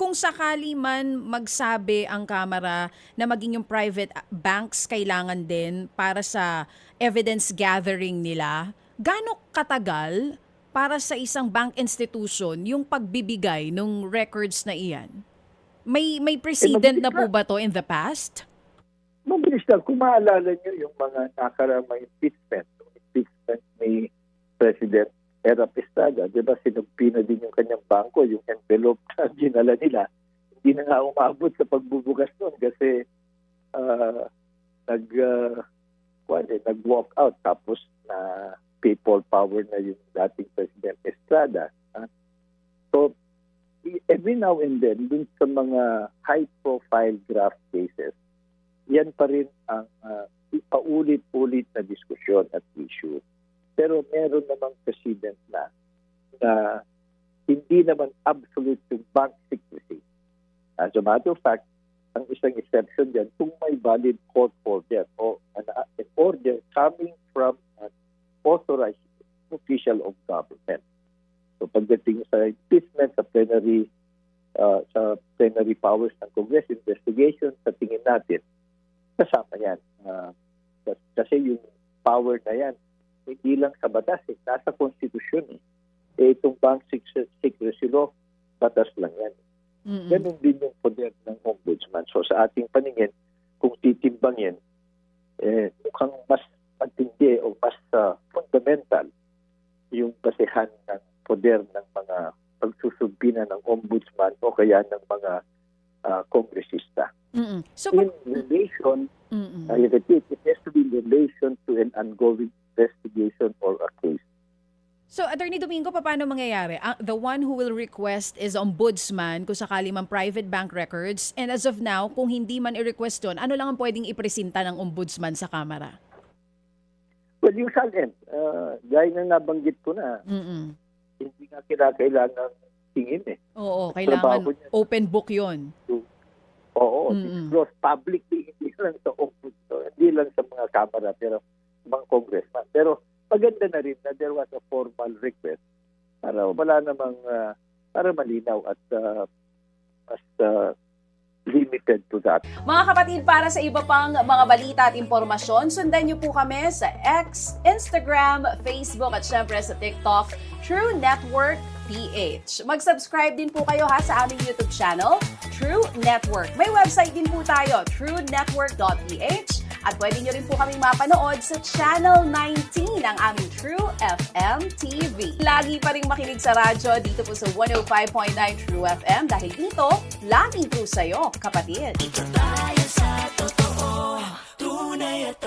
kung sakali man magsabi ang Kamara na maging yung private banks kailangan din para sa evidence gathering nila, gaano katagal para sa isang bank institution yung pagbibigay ng records na iyan? May precedent na po ba to in the past? Mabilis lang. Kung maalala nyo yung mga nakaramang impeachment, ni President Era Estrada, di ba sinugpi na din yung kanyang bangko, yung envelope na ginala nila, hindi na nga umabot sa pagbubukas nun kasi nag-walk out tapos na people power na yung dating President Estrada. So, every now and then, dun sa mga high-profile graft cases, yan pa rin ang paulit-ulit na diskusyon at issue. Pero meron namang precedent na hindi naman absolute yung bank secrecy. As a matter of fact, ang isang exception dyan, kung may valid court order o an order coming from an authorized official of government. So pagdating sa impeachment, sa plenary powers ng Congress, investigation, sa tingin natin, kasama yan. Kasi yung power na yan, hindi lang sa batas, nasa konstitusyon. Itong bank secrecy law, batas lang yan. Ganun din yung poder ng ombudsman. So sa ating paningin, kung titimbangin, mukhang mas matindi o mas fundamental yung basehan ng poder ng mga pagsusumpina ng ombudsman o kaya ng mga kongresista. So, in relation, I repeat, it has to be in relation to an ongoing investigation or a case. So, Attorney Domingo, paano mangyayari? The one who will request is ombudsman kung sakali man private bank records. And as of now, kung hindi man i-request yun, ano lang ang pwedeng ipresenta ng ombudsman sa Kamara? Well, yung SALN, gaya na nabanggit ko na, hindi nga kailangan tingin Oo, kailangan open book yun. Oo, disclose publicly, hindi lang sa ombudsman, hindi lang sa mga Kamara, pero mga congressman. Pero maganda na rin na there was a formal request para wala namang, para malinaw at mas limited to that. Mga kapatid, para sa iba pang mga balita at impormasyon, sundan niyo po kami sa X, Instagram, Facebook at syempre sa TikTok, True Network PH. Mag-subscribe din po kayo sa aming YouTube channel, True Network. May website din po tayo, truenetwork.ph, at pwede nyo rin po kaming mapanood sa Channel 19 ng aming True FM TV. Lagi pa rin makinig sa radyo dito po sa 105.9 True FM dahil dito, laging true sa'yo, kapatid. Ito tayo sa totoo, tunay at